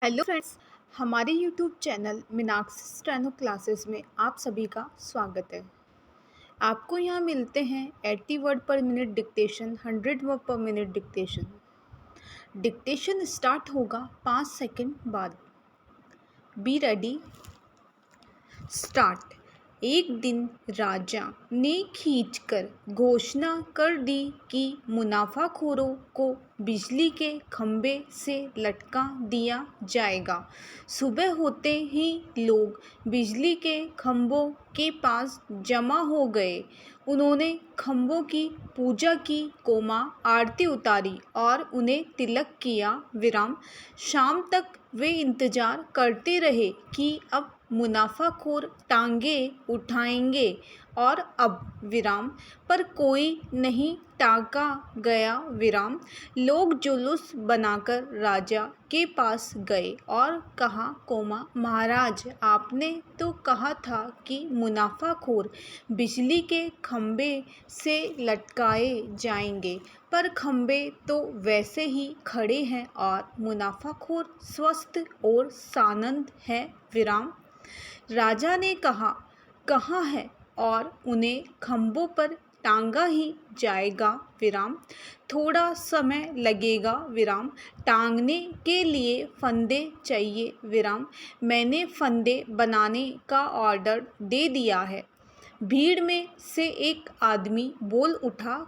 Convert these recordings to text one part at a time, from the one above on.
Hello friends. हमारे YouTube channel Meenakshi steno classes में आप सभी का स्वागत है। आपको यहाँ मिलते हैं 80 वर्ड पर मिनट डिक्टेशन, 100 वर्ड पर मिनट डिक्टेशन। डिक्टेशन स्टार्ट होगा 5 सेकंड बाद। Be ready, start. एक दिन राजा ने खींचकर घोषणा कर दी कि मुनाफाखोरों को बिजली के खंभे से लटका दिया जाएगा। सुबह होते ही लोग बिजली के खंभों के पास जमा हो गए। उन्होंने खंभों की पूजा की, आरती उतारी और उन्हें तिलक किया। विराम। शाम तक वे इंतजार करते रहे कि अब मुनाफाखोर टांगे उठाएंगे और अब विराम, पर कोई नहीं टांका गया। विराम। लोग जुलूस बनाकर राजा के पास गए और कहा, महाराज, आपने तो कहा था कि मुनाफाखोर बिजली के खंभे से लटकाए जाएंगे, पर खंभे तो वैसे ही खड़े हैं और मुनाफाखोर स्वस्थ और सानंद है। विराम। राजा ने कहा, कहाँ है, और उन्हें खंभों पर टांगा ही जाएगा। विराम। थोड़ा समय लगेगा। विराम। टांगने के लिए फंदे चाहिए। विराम। मैंने फंदे बनाने का ऑर्डर दे दिया है। भीड़ में से एक आदमी बोल उठा,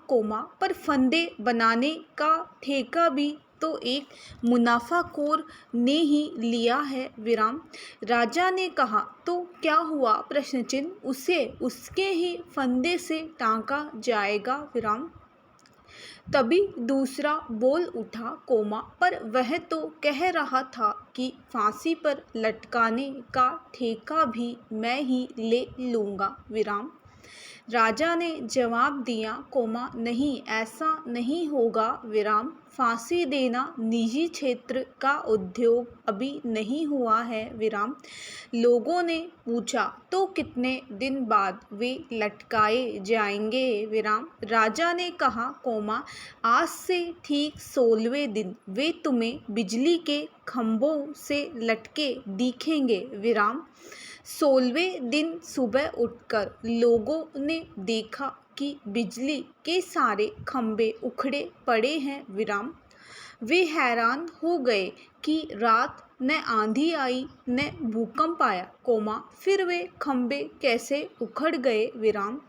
पर फंदे बनाने का ठेका भी तो एक मुनाफाखोर ने ही लिया है। विराम। राजा ने कहा, तो क्या हुआ? प्रश्न चिन्ह। उसे उसके ही फंदे से टांका जाएगा। विराम। तभी दूसरा बोल उठा, पर वह तो कह रहा था कि फांसी पर लटकाने का ठेका भी मैं ही ले लूँगा। विराम। राजा ने जवाब दिया, नहीं, ऐसा नहीं होगा। विराम। फांसी देना निजी क्षेत्र का उद्योग अभी नहीं हुआ है। विराम। लोगों ने पूछा, तो कितने दिन बाद वे लटकाए जाएंगे? विराम। राजा ने कहा, आज से ठीक 16वें दिन वे तुम्हें बिजली के खंभों से लटके दिखेंगे। विराम। 16वें दिन सुबह उठकर लोगों ने देखा कि बिजली के सारे खंभे उखड़े पड़े हैं। विराम। वे हैरान हो गए कि रात न आंधी आई न भूकंप आया, फिर वे खंभे कैसे उखड़ गए? विराम।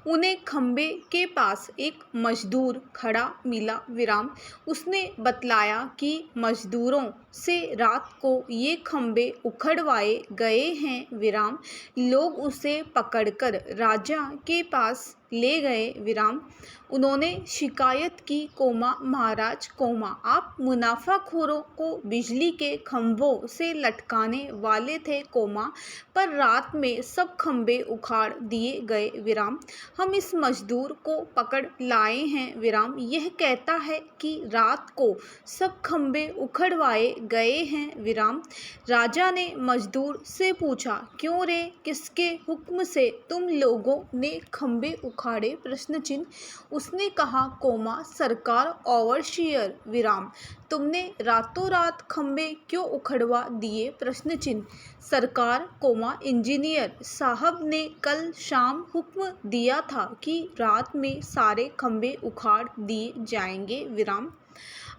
उन्हें खंभे के पास एक मजदूर खड़ा मिला। विराम। उसने बतलाया कि मजदूरों से रात को ये खंभे उखड़वाए गए हैं। विराम। लोग उसे पकड़कर राजा के पास ले गए। विराम। उन्होंने शिकायत की, महाराज, आप मुनाफाखोरों को बिजली के खंभों से लटकाने वाले थे, पर रात में सब खंभे उखाड़ दिए गए। विराम। हम इस मजदूर को पकड़ लाए हैं। विराम। यह कहता है कि रात को सब खंभे उखड़वाए गए हैं। विराम। राजा ने मजदूर से पूछा, क्यों रे, किसके हुक्म से तुम लोगों ने खंभे उखाड़े? प्रश्न चिन्ह। उसने कहा, सरकार ओवरशियर। विराम। तुमने रातों रात खंभे क्यों उखड़वा दिए? प्रश्न चिन्ह। सरकार, इंजीनियर साहब ने कल शाम हुक्म दिया था कि रात में सारे खंभे उखाड़ दिए जाएंगे। विराम।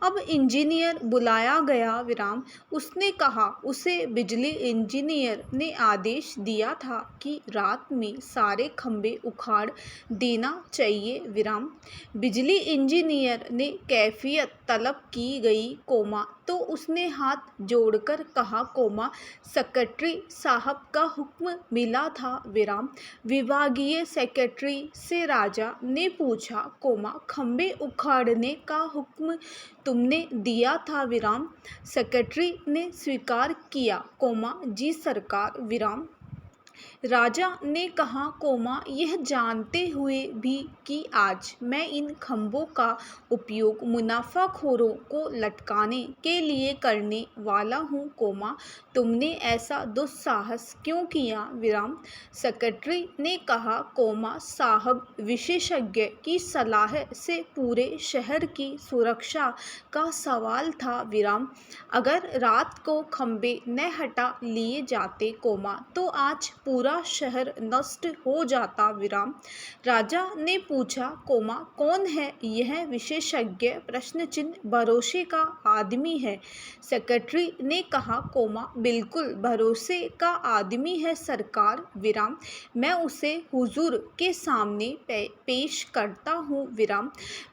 अब इंजीनियर बुलाया गया। विराम। उसने कहा, उसे बिजली इंजीनियर ने आदेश दिया था कि रात में सारे खंभे उखाड़ देना चाहिए। विराम। बिजली इंजीनियर ने कैफियत तलब की गई, तो उसने हाथ जोड़कर कहा, सेक्रेटरी साहब का हुक्म मिला था। विराम। विभागीय सेक्रेटरी से राजा ने पूछा, खंभे उखाड़ने का हुक्म तुमने दिया था? विराम। सेक्रेटरी ने स्वीकार किया, जी सरकार। विराम। राजा ने कहा, यह जानते हुए भी कि आज मैं इन खंभों का उपयोग मुनाफाखोरों को लटकाने के लिए करने वाला हूँ, तुमने ऐसा दुस्साहस क्यों किया? सेक्रेटरी ने कहा, साहब, विशेषज्ञ की सलाह से पूरे शहर की सुरक्षा का सवाल था। अगर रात को खंभे न हटा लिए जाते, तो आज पूरा शहर नष्ट हो जाता। राजा ने पूछा, कौन है यह विशेषज्ञ? भरोसे का आदमी है। सेक्रेटरी ने कहा, बिल्कुल भरोसे का आदमी है सरकार। मैं उसे हुजूर के सामने पेश करता हूँ।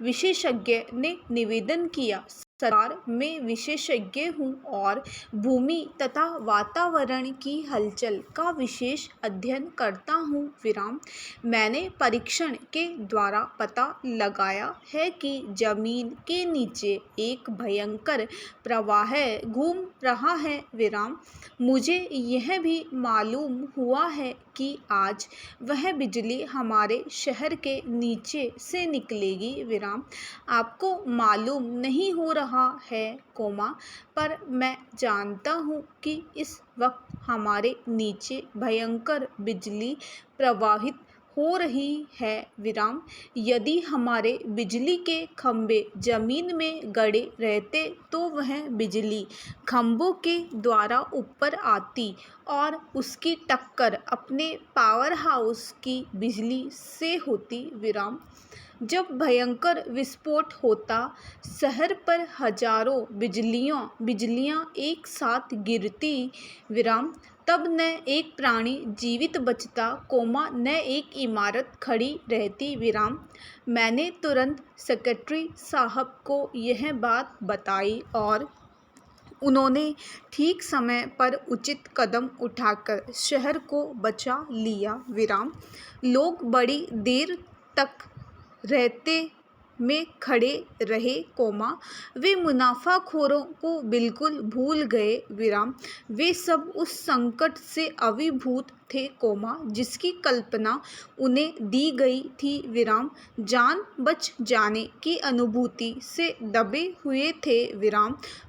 विशेषज्ञ ने निवेदन किया, सरकार में विशेषज्ञ हूँ और भूमि तथा वातावरण की हलचल का विशेष अध्ययन करता हूँ। मैंने परीक्षण के द्वारा पता लगाया है कि जमीन के नीचे एक भयंकर प्रवाह घूम रहा है। मुझे यह भी मालूम हुआ है कि आज वह बिजली हमारे शहर के नीचे से निकलेगी। आपको मालूम नहीं हो रहा है, पर मैं जानता हूँ कि इस वक्त हमारे नीचे भयंकर बिजली प्रवाहित हो रही है। यदि हमारे बिजली के खंभे जमीन में गड़े रहते तो वह बिजली खंभों के द्वारा ऊपर आती और उसकी टक्कर अपने पावर हाउस की बिजली से होती। जब भयंकर विस्फोट होता, शहर पर हजारों बिजलियां एक साथ गिरती। तब न एक प्राणी जीवित बचता, न एक इमारत खड़ी रहती। मैंने तुरंत सेक्रेटरी साहब को यह बात बताई और उन्होंने ठीक समय पर उचित कदम उठाकर शहर को बचा लिया। लोग बड़ी देर तक रहते में खड़े रहे, वे मुनाफाखोरों को बिल्कुल भूल गए। वे सब उस संकट से अभिभूत थे, जिसकी कल्पना उन्हें दी गई थी। जान बच जाने की अनुभूति से दबे हुए थे।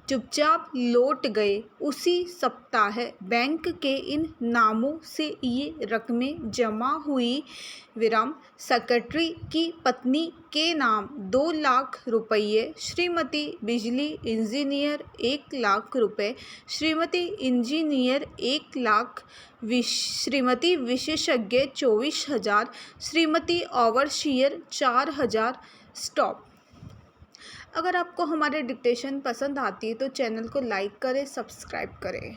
चुपचाप लौट गए। उसी सप्ताह बैंक के इन नामों से ये रकमें जमा हुई। सेक्रेटरी की पत्नी के नाम 2 लाख रुपये, श्रीमती बिजली इंजीनियर 1 लाख रुपये, श्रीमती इंजीनियर 1 लाख, श्रीमती विशेषज्ञ 24,000, श्रीमती ओवरसियर 4,000। स्टॉप। अगर आपको हमारे डिक्टेशन पसंद आती है तो चैनल को लाइक करें, सब्सक्राइब करें।